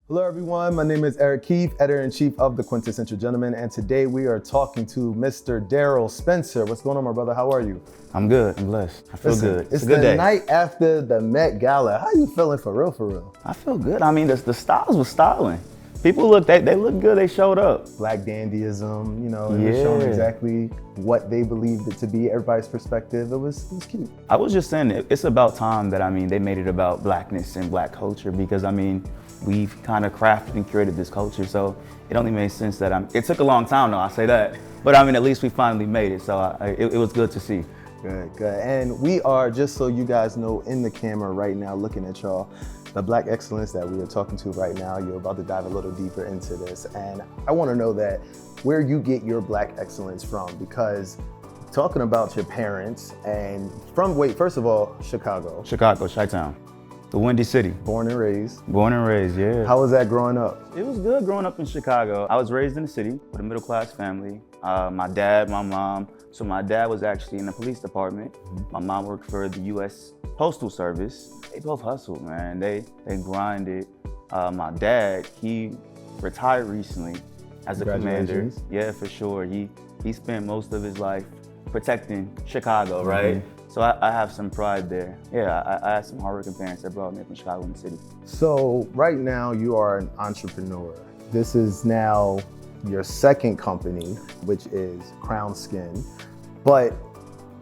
Hello everyone, my name is Eric Keefe, editor-in-chief of the Quintessential Gentleman, and today we are talking to Mr. Darrell Spencer. What's going on, my brother? How are you? I'm good, I'm blessed. I feel good. It's a good the day. night after the Met Gala. How you feeling for real? I feel good. I mean, the styles was styling. People look, they look good, they showed up. Black dandyism, it was showing exactly what they believed it to be, everybody's perspective. It was cute. I was just saying, it's about time that, they made it about blackness and black culture because, we've kind of crafted and curated this culture. So it only made sense that it took a long time though, I say that. But at least we finally made it. So it was good to see. Good. And we are, just so you guys know, in the camera right now, looking at y'all. The Black excellence that we are talking to right now, you're about to dive a little deeper into this. And I want to know that where you get your Black excellence from, because talking about your parents and first of all, Chicago, Chi-Town, the Windy City. Born and raised, yeah. How was that growing up? It was good growing up in Chicago. I was raised in the city with a middle class family. My dad, my mom. So my dad was actually in the police department. My mom worked for the U.S. Postal Service. They both hustled, man. They grinded. My dad, he retired recently as a commander. Yeah, for sure. He spent most of his life protecting Chicago, right? So I have some pride there. Yeah, I had some hardworking parents that brought me up in Chicago in the city. So right now you are an entrepreneur. This is now your second company, which is Crown Skin. But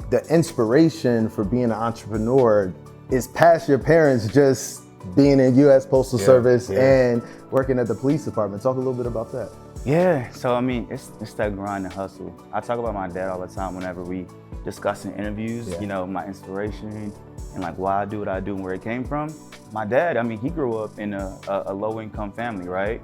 the inspiration for being an entrepreneur is past your parents just being in U.S. Postal Service and working at the police department. Talk a little bit about that. Yeah, so it's that grind and hustle. I talk about my dad all the time whenever we discuss in interviews, my inspiration and like why I do what I do and where it came from. My dad, he grew up in a low-income family, right?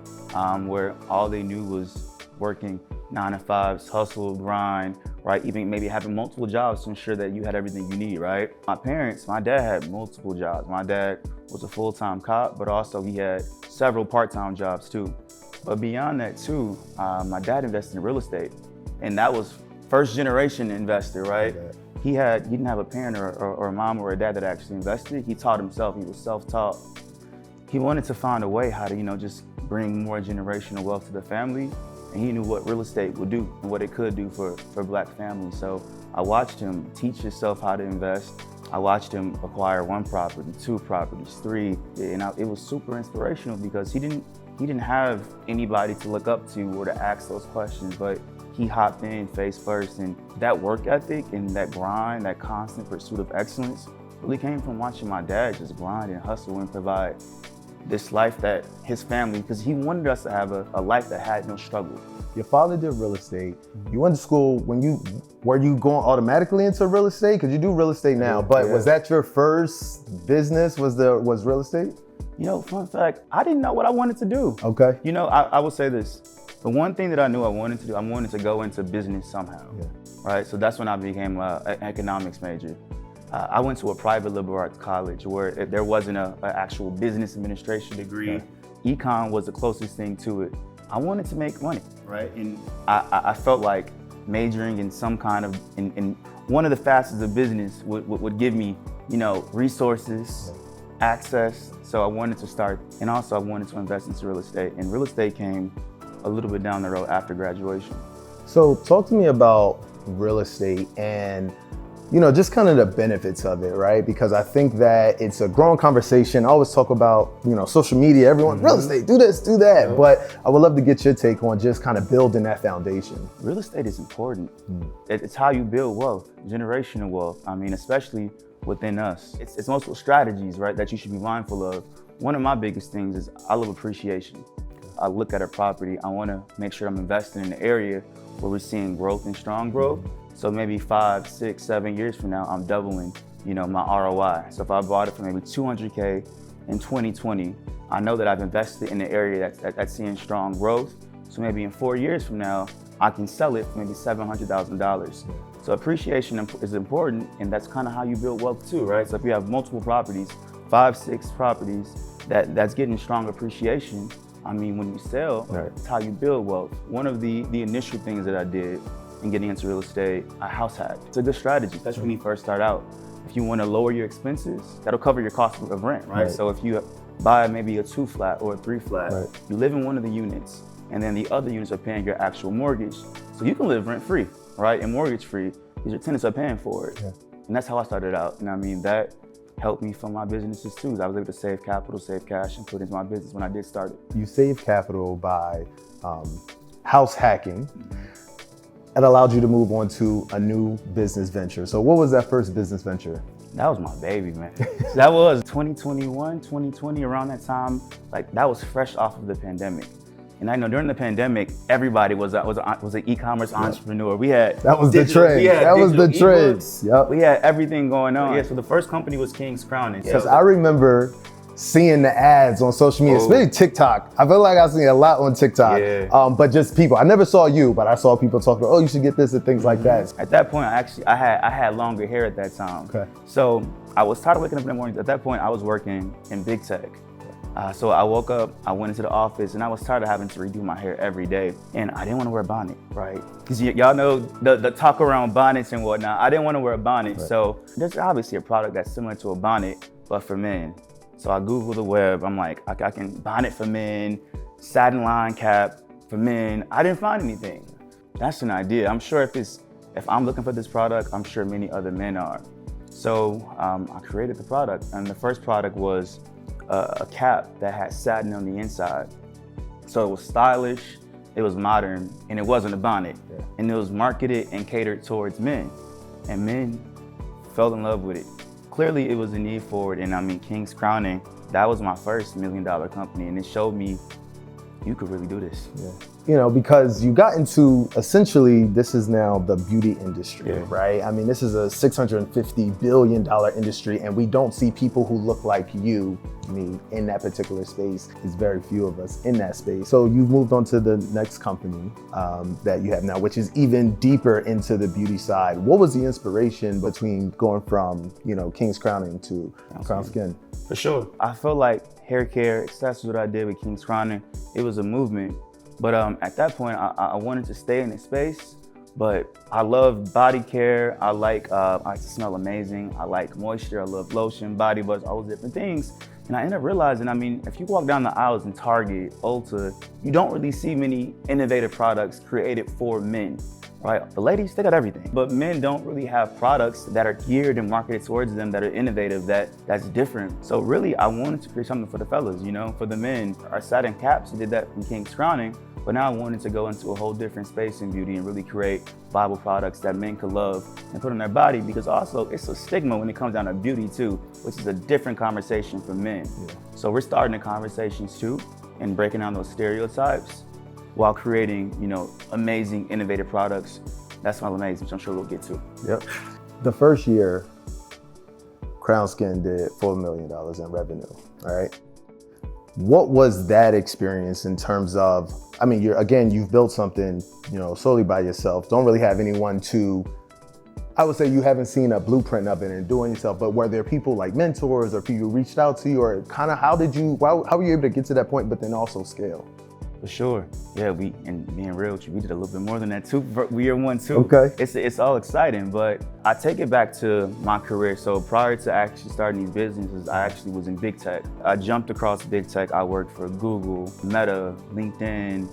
Where all they knew was working 9-to-5s, hustle, grind, right? Even maybe having multiple jobs to ensure that you had everything you need, right? My dad had multiple jobs. My dad was a full-time cop, but also he had several part-time jobs too. But beyond that too, my dad invested in real estate, and that was first generation investor, right? He didn't have a parent or a mom or a dad that actually invested. He taught himself, he was self-taught. He wanted to find a way how to, just bring more generational wealth to the family. And he knew what real estate would do and what it could do for Black families. So I watched him teach himself how to invest. I watched him acquire 1 property, 2 properties, 3. And it was super inspirational because he didn't have anybody to look up to or to ask those questions, but he hopped in face first. And that work ethic and that grind, that constant pursuit of excellence really came from watching my dad just grind and hustle and provide this life that his family, because he wanted us to have a life that had no struggle. Your father did real estate. You went to school. Were you going automatically into real estate? Because you do real estate now, but was that your first business? Was real estate? Fun fact, I didn't know what I wanted to do. Okay. I will say this. The one thing that I knew I wanted to do, I wanted to go into business somehow, right? So that's when I became an economics major. I went to a private liberal arts college where there wasn't an actual business administration degree. Econ was the closest thing to it. I wanted to make money, right? And I felt like majoring in some kind of, in one of the facets of business would give me, resources, access. So I wanted to start, and also I wanted to invest into real estate. And real estate came a little bit down the road after graduation. So talk to me about real estate and just kind of the benefits of it, right? Because I think that it's a growing conversation. I always talk about, social media, everyone, real estate, do this, do that. But I would love to get your take on just kind of building that foundation. Real estate is important. It's how you build wealth, generational wealth. Especially within us. It's multiple strategies, right, that you should be mindful of. One of my biggest things is I love appreciation. I look at a property, I want to make sure I'm investing in an area where we're seeing growth and strong growth. So maybe 5, 6, 7 years from now, I'm doubling, my ROI. So if I bought it for maybe $200K in 2020, I know that I've invested in an area that's seeing strong growth. So maybe in 4 years from now, I can sell it for maybe $700,000. So appreciation is important, and that's kind of how you build wealth too, right? So if you have multiple properties, 5, 6 properties, that's getting strong appreciation. When you sell, it's how you build wealth. One of the initial things that I did in getting into real estate, I house hacked. It's a good strategy, especially when you first start out. if you want to lower your expenses, that'll cover your cost of rent, right? Right. So if you buy maybe a 2 flat or a 3 flat, Right. you live in one of the units, and then the other units are paying your actual mortgage. So you can live rent free, right? And mortgage free, because your tenants are paying for it. Yeah. And that's how I started out. And I mean, that helped me fund my businesses too. I was able to save capital, save cash, and put into my business when I did start it. You save capital by house hacking. It allowed you to move on to a new business venture. So what was that first business venture? That was my baby, man. So that was 2021, 2020, around that time. Like, that was fresh off of the pandemic. And I know during the pandemic, everybody was an e-commerce entrepreneur. We had that was the trend. That was the trend. Yep. We had everything going on. Yeah. So the first company was King's Crowning. Because I remember seeing the ads on social media, especially TikTok. I feel like I've seen a lot on TikTok. Yeah. But just people. I never saw you, but I saw people talking about, oh, you should get this and things like that. At that point, I had longer hair at that time. Okay. So I was tired of waking up in the mornings. At that point, I was working in big tech. So I woke up, I went into the office, and I was tired of having to redo my hair every day. And I didn't want to wear a bonnet, right? Because y'all know the talk around bonnets and whatnot. I didn't want to wear a bonnet. Right. So there's obviously a product that's similar to a bonnet, but for men. So I Googled the web. I'm like, I can bonnet for men, satin line cap for men. I didn't find anything. That's an idea. I'm sure if I'm looking for this product, I'm sure many other men are. So I created the product, and the first product was a cap that had satin on the inside. So it was stylish, it was modern, and it wasn't a bonnet. Yeah. And it was marketed and catered towards men. And men fell in love with it. Clearly it was a need for it, and I mean, King's Crowning, that was my first $1 million company, and it showed me you could really do this. Yeah. You know, because you got into, essentially, this is now the beauty industry, right? I mean, this is a $650 billion industry, and we don't see people who look like you, me, in that particular space. There's very few of us in that space. So you've moved on to the next company that you have now, which is even deeper into the beauty side. What was the inspiration between going from, you know, King's Crowning to Crown Skin? For sure. I felt like hair care, that's what I did with King's Crowning. It was a movement. But at that point, I wanted to stay in this space, but I love body care. I like to smell amazing. I like moisture. I love lotion, body butters, all those different things. And I ended up realizing, I mean, if you walk down the aisles in Target, Ulta, you don't really see many innovative products created for men, right? The ladies, they got everything. But men don't really have products that are geared and marketed towards them that are innovative, that's different. So really, I wanted to create something for the fellas, you know, for the men. Our satin caps did that in King's Crowning, but now I wanted to go into a whole different space in beauty and really create viable products that men could love and put on their body, because also it's a stigma when it comes down to beauty too, which is a different conversation for men. Yeah. So we're starting the conversations too and breaking down those stereotypes while creating, you know, amazing, innovative products that smell amazing, which I'm sure we'll get to. Yep. The first year, Crown Skin did $4 million in revenue, all right? What was that experience in terms of, I mean, you've built something, you know, solely by yourself. Don't really have anyone to, I would say you haven't seen a blueprint of it and doing yourself, but were there people like mentors or people who reached out to you, or kind of how were you able to get to that point, but then also scale? For sure. Yeah, and being real with you, we did a little bit more than that too. Year one too. Okay. It's all exciting, but I take it back to my career. So prior to actually starting these businesses, I actually was in big tech. I jumped across big tech. I worked for Google, Meta, LinkedIn,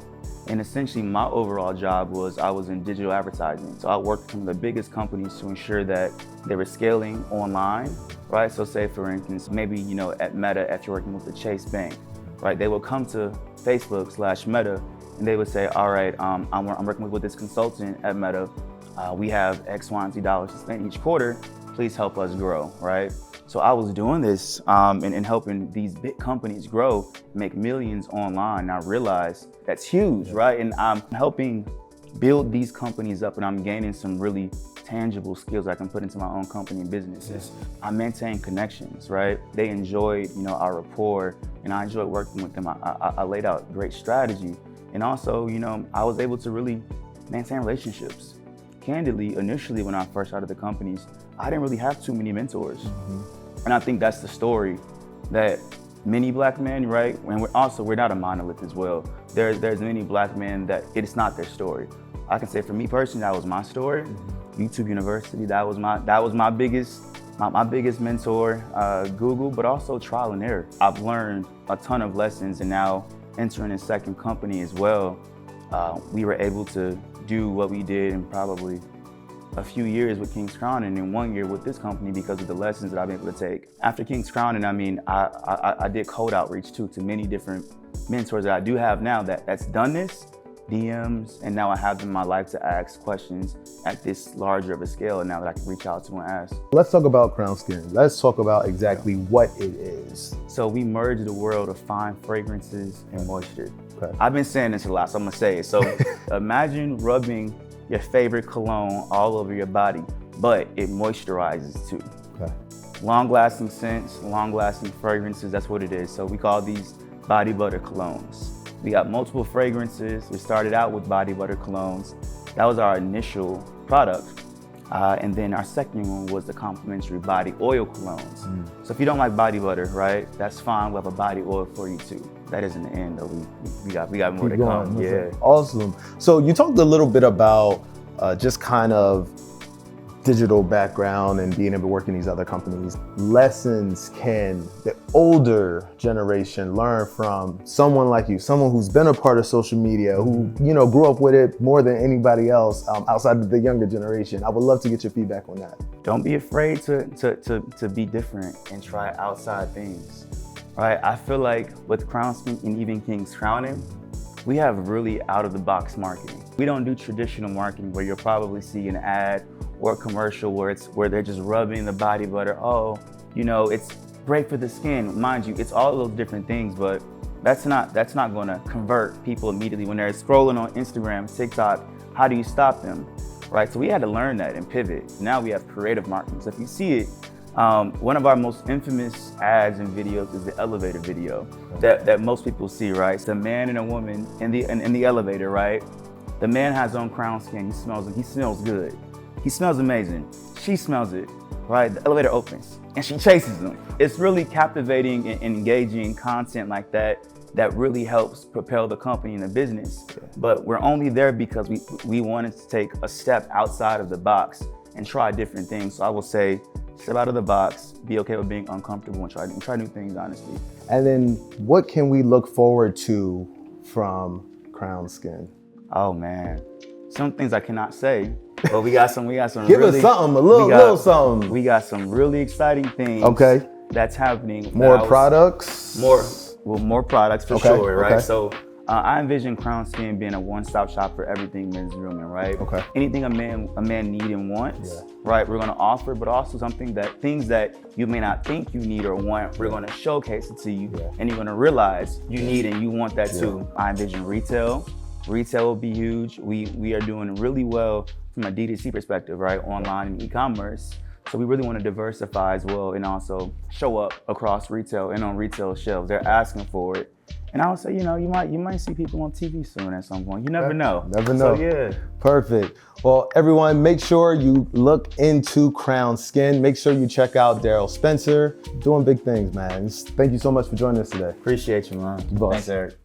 and essentially my overall job was I was in digital advertising. So I worked with some of the biggest companies to ensure that they were scaling online, right? So say for instance, maybe, you know, at Meta, if you're working with the Chase Bank, right? They will come to Facebook/Meta, and they would say, all right, I'm working with this consultant at Meta. We have X, Y, and Z dollars to spend each quarter. Please help us grow, right? So I was doing this and helping these big companies grow, make millions online. And I realized that's huge, right? And I'm helping build these companies up, and I'm gaining some really tangible skills I can put into my own company and businesses. I maintain connections, right? They enjoyed, you know, our rapport, and I enjoyed working with them. I laid out great strategy. And also, you know, I was able to really maintain relationships. Candidly, initially when I first started the companies, I didn't really have too many mentors. Mm-hmm. And I think that's the story that many black men, right? And we're not a monolith as well. There's many black men that it's not their story. I can say for me personally, that was my story. Mm-hmm. YouTube University, that was my biggest My biggest mentor, Google, but also trial and error. I've learned a ton of lessons, and now entering a second company as well, we were able to do what we did in probably a few years with King's Crown and in 1 year with this company because of the lessons that I've been able to take. After King's Crown, and I mean, I did cold outreach too to many different mentors that I do have now that's done this, DMs, and now I have them in my life to ask questions at this larger of a scale, and now that I can reach out to and ask. Let's talk about Crown Skin. Let's talk about exactly what it is. So we merge the world of fine fragrances and moisture. Okay. I've been saying this a lot, so I'm gonna say it. So imagine rubbing your favorite cologne all over your body, but it moisturizes too. Okay. Long-lasting scents, long-lasting fragrances, that's what it is. So we call these body butter colognes. We got multiple fragrances. We started out with body butter colognes. That was our initial product. And then our second one was the complimentary body oil colognes. So if you don't like body butter, right, that's fine. We'll have a body oil for you too. That isn't the end though. We got more to come. Yeah. Awesome. So you talked a little bit about just kind of digital background and being able to work in these other companies. Lessons can the older generation learn from someone like you, someone who's been a part of social media, who grew up with it more than anybody else outside of the younger generation? I would love to get your feedback on that. Don't be afraid to be different and try outside things. Right? I feel like with Crown Skin and even King's Crowning, we have really out of the box marketing. We don't do traditional marketing where you'll probably see an ad or a commercial where they're just rubbing the body butter. Oh, it's great for the skin. Mind you, it's all those different things, but that's not gonna convert people immediately when they're scrolling on Instagram, TikTok. How do you stop them? Right? So we had to learn that and pivot. Now we have creative marketing. So if you see it, one of our most infamous ads and videos is the elevator video that most people see, right? It's a man and a woman in the elevator, right? The man has on Crown Skin. He smells good. He smells amazing. She smells it, right? The elevator opens and she chases him. It's really captivating and engaging content like that really helps propel the company and the business. But we're only there because we wanted to take a step outside of the box and try different things. So I will say, step out of the box, be okay with being uncomfortable, and try new things, honestly. And then what can we look forward to from Crown Skin? Oh man, some things I cannot say, but we got some Give us something, a little something. We got some really exciting things. Okay. That's happening. More products? More products for sure, right? Okay. So I envision Crown Skin being a one-stop shop for everything men's grooming, right? Okay. Anything a man need and wants, right? We're gonna offer, but also things that you may not think you need or want, we're gonna showcase it to you, and you're gonna realize you need and you want that too. I envision retail. Retail will be huge. We are doing really well from a D2C perspective, right? Online and e-commerce. So we really want to diversify as well and also show up across retail and on retail shelves. They're asking for it. And I would say, you might see people on TV soon at some point. You never know. Never know. So yeah. Perfect. Well, everyone, make sure you look into Crown Skin. Make sure you check out Darrell Spencer. Doing big things, man. Thank you so much for joining us today. Appreciate you, man. Boss. Thanks, Eric.